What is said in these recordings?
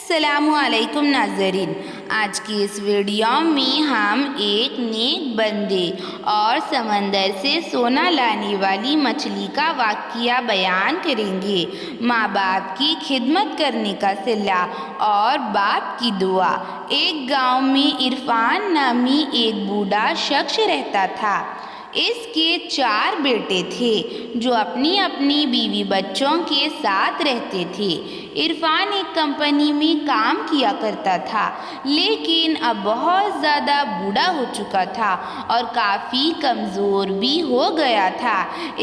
السلام علیکم ناظرین، آج کی اس ویڈیو میں ہم ایک نیک بندے اور سمندر سے سونا لانے والی مچھلی کا واقعہ بیان کریں گے۔ ماں باپ کی خدمت کرنے کا صلہ اور باپ کی دعا۔ ایک گاؤں میں عرفان نامی ایک بوڑھا شخص رہتا تھا۔ اس کے 4 بیٹے تھے جو اپنی اپنی بیوی بچوں کے ساتھ رہتے تھے۔ عرفان ایک کمپنی میں کام کیا کرتا تھا، لیکن اب بہت زیادہ بوڑھا ہو چکا تھا اور کافی کمزور بھی ہو گیا تھا۔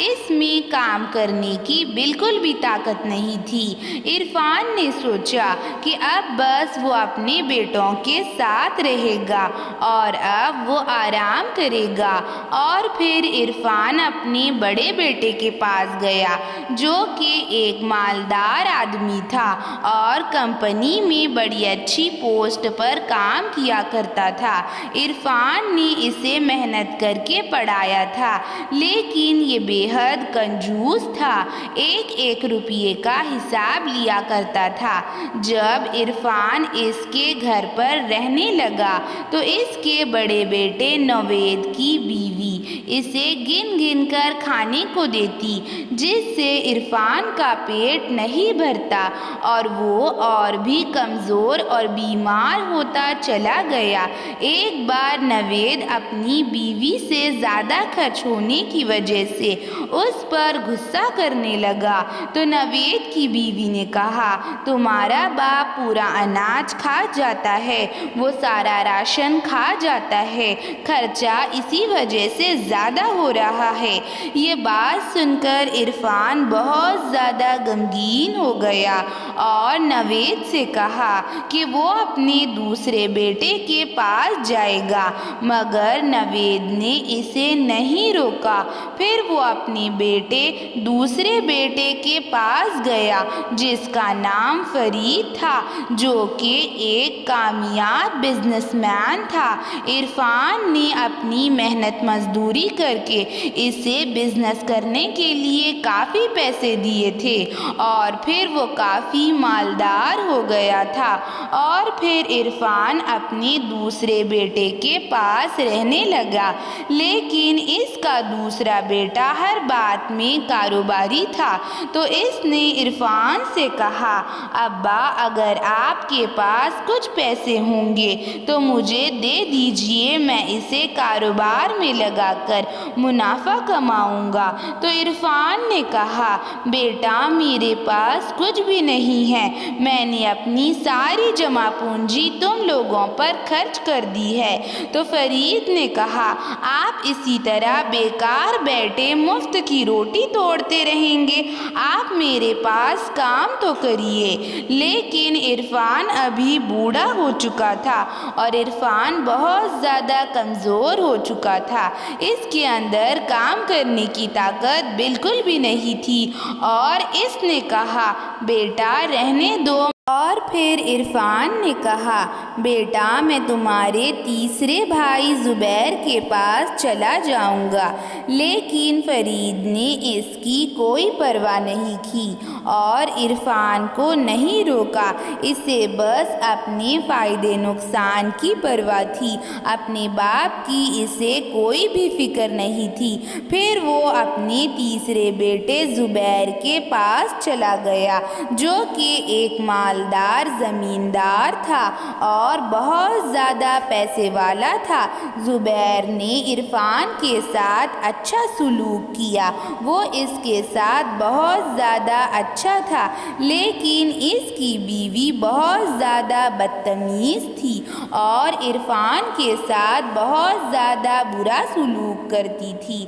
اس میں کام کرنے کی بالکل بھی طاقت نہیں تھی۔ عرفان نے سوچا کہ اب بس وہ اپنے بیٹوں کے ساتھ رہے گا اور اب وہ آرام کرے گا، اور پھر عرفان اپنے بڑے بیٹے کے پاس گیا جو کہ ایک مالدار آدمی تھا اور کمپنی میں بڑی اچھی پوسٹ پر کام کیا کرتا تھا۔ عرفان نے اسے محنت کر کے پڑھایا تھا، لیکن یہ بے حد کنجوس تھا، ایک روپیے کا حساب لیا کرتا تھا۔ جب عرفان اس کے گھر پر رہنے لگا تو اس کے بڑے بیٹے نوید کی بیوی اسے گن گن کر کھانے کو دیتی، جس سے عرفان کا پیٹ نہیں بھرتا اور وہ اور بھی کمزور اور بیمار ہوتا چلا گیا۔ ایک بار نوید اپنی بیوی سے زیادہ خرچ ہونے کی وجہ سے اس پر غصہ کرنے لگا تو نوید کی بیوی نے کہا، تمہارا باپ پورا اناج کھا جاتا ہے، وہ سارا راشن کھا جاتا ہے، خرچہ اسی وجہ سے زیادہ ہو رہا ہے۔ یہ بات سن کر عرفان بہت زیادہ غمگین ہو گیا اور نوید سے کہا کہ وہ اپنے دوسرے بیٹے کے پاس جائے گا، مگر نوید نے اسے نہیں روکا۔ پھر وہ اپنے دوسرے بیٹے کے پاس گیا جس کا نام فرید تھا، جو کہ ایک کامیاب بزنس مین تھا۔ عرفان نے اپنی محنت مزدوری کر کے اسے بزنس کرنے کے لیے کافی پیسے دیے تھے اور پھر وہ کافی مالدار ہو گیا تھا، اور پھر عرفان اپنے دوسرے بیٹے کے پاس رہنے لگا، لیکن اس کا دوسرا بیٹا ہر بات میں کاروباری تھا۔ تو اس نے عرفان سے کہا، ابا اگر آپ کے پاس کچھ پیسے ہوں گے تو مجھے دے دیجئے، میں اسے کاروبار میں لگا کر منافع کماؤں گا۔ تو عرفان نے کہا، بیٹا میرے پاس کچھ بھی نہیں ہے، میں نے اپنی ساری جمع پونجی تم لوگوں پر خرچ کر دی ہے۔ تو فرید نے کہا، آپ اسی طرح بیکار بیٹھے مفت کی روٹی توڑتے رہیں گے، آپ میرے پاس کام تو کریے۔ لیکن عرفان ابھی بوڑھا ہو چکا تھا اور عرفان بہت زیادہ کمزور ہو چکا تھا، اس کے اندر کام کرنے کی طاقت بالکل بھی نہیں تھی، اور اس نے کہا، بیٹا رہنے دو۔ اور پھر عرفان نے کہا، بیٹا میں تمہارے تیسرے بھائی زبیر کے پاس چلا جاؤں گا۔ لیکن فرید نے اس کی کوئی پرواہ نہیں کی اور عرفان کو نہیں روکا، اسے بس اپنے فائدے نقصان کی پرواہ تھی، اپنے باپ کی اسے کوئی بھی فکر نہیں تھی۔ پھر وہ اپنے تیسرے بیٹے زبیر کے پاس چلا گیا جو کہ ایک مالدار زمیندار تھا اور بہت زیادہ پیسے والا تھا۔ زبیر نے عرفان کے ساتھ اچھا سلوک کیا، وہ اس کے ساتھ بہت زیادہ اچھا تھا، لیکن اس کی بیوی بہت زیادہ بدتمیز تھی اور عرفان کے ساتھ بہت زیادہ برا سلوک کرتی تھی۔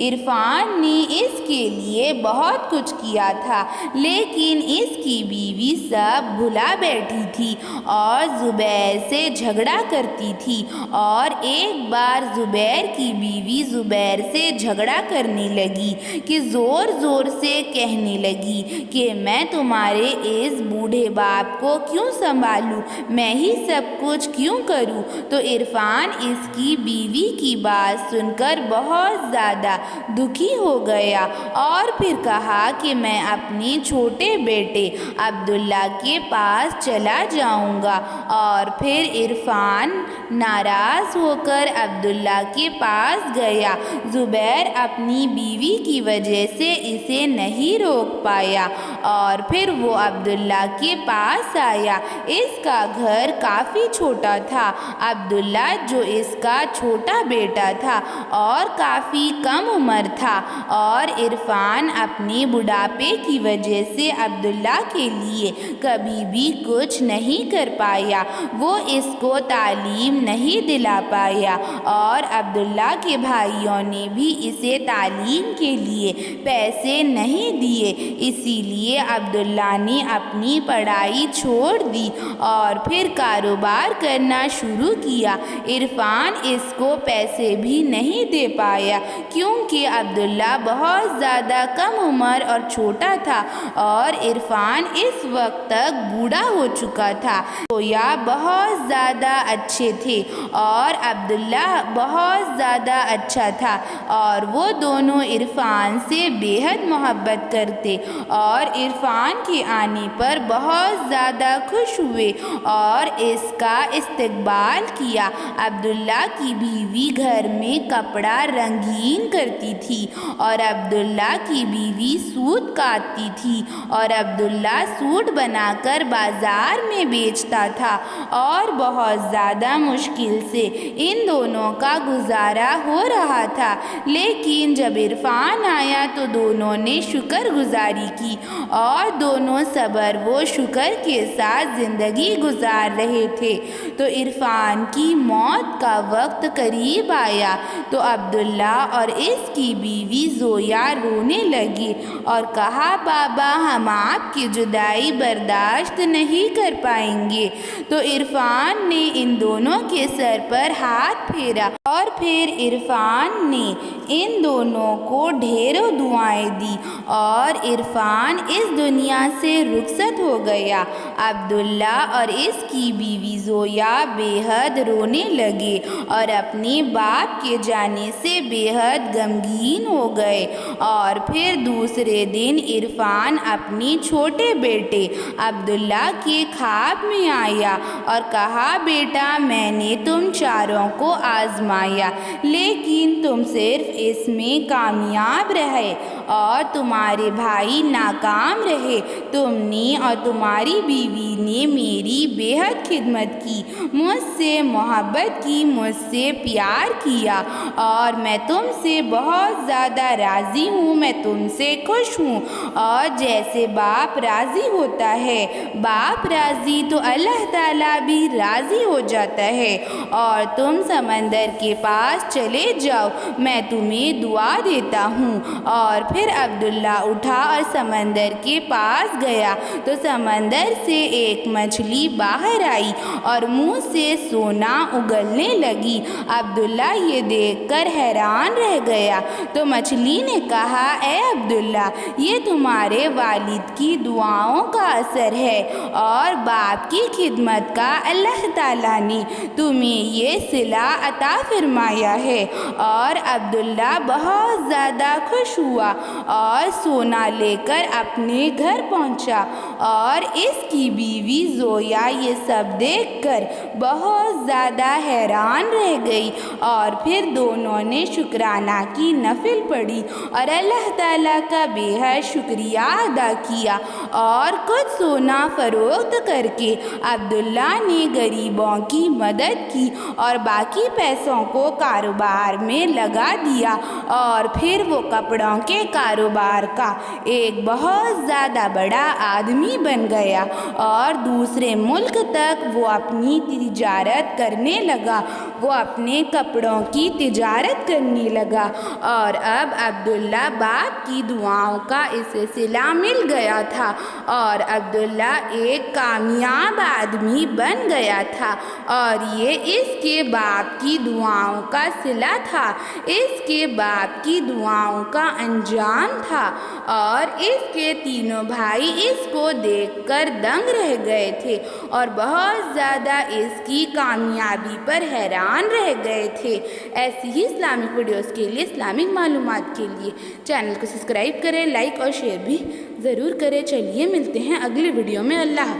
عرفان نے اس کے لیے بہت کچھ کیا تھا، لیکن اس کی بیوی سب بھلا بیٹھی تھی اور زبیر سے جھگڑا کرتی تھی، اور ایک بار زبیر کی بیوی زبیر سے جھگڑا کرنے لگی کہ زور زور سے کہنے لگی کہ میں تمہارے اس بوڑھے باپ کو کیوں سنبھالوں، میں ہی سب کچھ کیوں کروں؟ تو عرفان اس کی بیوی کی بات سن کر بہت زیادہ دکھی ہو گیا اور پھر کہا کہ میں اپنے چھوٹے بیٹے عبداللہ کے پاس چلا جاؤں گا۔ اور پھر عرفان ناراض ہو کر عبداللہ کے پاس گیا۔ زبیر اپنی بیوی کی وجہ سے اسے نہیں روک پایا اور پھر وہ عبداللہ کے پاس آیا۔ اس کا گھر کافی چھوٹا تھا۔ عبداللہ جو اس کا چھوٹا بیٹا تھا اور کافی کم عمر تھا، اور عرفان اپنے بڑھاپے کی وجہ سے عبداللہ کے لیے کبھی بھی کچھ نہیں کر پایا۔ وہ اس کو تعلیم نہیں دلا پایا اور عبداللہ کے بھائیوں نے بھی اسے تعلیم کے لیے پیسے نہیں دیے، اسی لیے عبداللہ نے اپنی پڑھائی چھوڑ دی اور پھر کاروبار کرنا شروع کیا۔ عرفان اس کو پیسے بھی نہیں دے پایا کیونکہ عبداللہ بہت زیادہ کم عمر اور چھوٹا تھا اور عرفان اس وقت تک بوڑھا ہو چکا تھا۔ زویا بہت زیادہ اچھے تھے اور عبداللہ بہت زیادہ اچھا تھا اور وہ دونوں عرفان سے بے حد محبت کرتے اور عرفان کے آنے پر بہت زیادہ خوش ہوئے اور اس کا استقبال کیا۔ عبداللہ کی بیوی گھر میں کپڑا رنگین کرتی تھی اور عبداللہ کی بیوی سوت کاٹتی تھی اور عبداللہ سوٹ بنا کر بازار میں بیچتا تھا اور بہت زیادہ مشکل سے ان دونوں کا گزارا ہو رہا تھا۔ لیکن جب عرفان آیا تو دونوں نے شکر گزاری کی اور دونوں صبر و شکر کے ساتھ زندگی گزار رہے تھے۔ تو عرفان کی موت کا وقت قریب آیا تو عبداللہ اور اس کی بیوی زویا رونے لگی اور کہا، بابا ہم آپ کی جدائی برداشت نہیں کر پائیں گے۔ تو عرفان نے ان دونوں کے سر پر ہاتھ پھیرا اور پھر عرفان نے ان دونوں کو ڈھیروں دعائیں دی اور عرفان اس دنیا سے رخصت ہو گیا۔ عبداللہ اور اس کی بیوی زویا بے حد رونے لگے اور اپنے باپ کے جانے سے بے حد غمگین ہو گئے۔ اور پھر دوسرے دن عرفان اپنے چھوٹے بیٹے عبداللہ کے خواب میں آیا اور کہا، بیٹا میں نے تم چاروں کو آزمایا لیکن تم صرف اس میں کامیاب رہے اور تمہارے بھائی ناکام رہے۔ تم نے اور تمہاری بیوی نے میری بے حد خدمت کی، مجھ سے محبت کی، مجھ سے پیار کیا اور میں تم سے بہت زیادہ راضی ہوں، میں تم سے خوش ہوں۔ اور جیسے باپ راضی ہوتا ہے، باپ راضی تو اللہ تعالیٰ بھی راضی ہو جاتا ہے۔ اور تم سمندر کے پاس چلے جاؤ، میں تمہیں دعا دیتا ہوں۔ اور پھر عبداللہ اٹھا اور سمندر کے پاس گیا تو سمندر سے ایک مچھلی باہر آئی اور منہ سے سونا اگلنے لگی۔ عبداللہ یہ دیکھ کر حیران رہ گیا تو مچھلی نے کہا، اے عبداللہ یہ تمہارے والد کی دعاؤں کا اثر ہے اور باپ کی خدمت کا اللہ تعالیٰ نے تمہیں یہ صلہ عطا فرمایا ہے۔ اور عبداللہ بہت زیادہ خوش ہوا اور سونا لے کر اپنے گھر پہنچا اور اس کی بیوی زویا یہ سب دیکھ کر بہت زیادہ حیران رہ گئی اور پھر دونوں نے شکرانہ کی نفل پڑھی اور اللہ تعالیٰ کا بے حد شکریہ ادا کیا اور کچھ سونا فروخت کر کے عبداللہ نے غریبوں کی مدد کی اور باقی پیسوں کو کاروبار میں لگا دیا اور پھر وہ کپڑوں کے کاروبار کا ایک بہت زیادہ بڑا آدمی بن گیا اور دوسرے ملک تک وہ اپنی تجارت کرنے لگا، وہ اپنے کپڑوں کی تجارت کرنے لگا اور اب عبداللہ باپ کی دعاؤں کا اس صلہ مل گیا تھا اور عبداللہ ایک کامیاب آدمی بن گیا تھا اور یہ اس کے باپ کی دعاؤں کا صلہ تھا، اس کے باپ کی دعاؤں کا انجام تھا، اور اس کے تینوں بھائی اس کو دیکھ کر دنگ رہ گئے تھے اور بہت زیادہ اس کی کامیابی پر حیران رہ گئے تھے۔ ایسی ہی اسلامک ویڈیوز کے لیے، اسلامک معلومات کے لیے چینل کو سبسکرائب کریں، لائک اور شیئر بھی ضرور کریں۔ چلیے ملتے ہیں اگلی ویڈیو میں۔ اللہ حافظ۔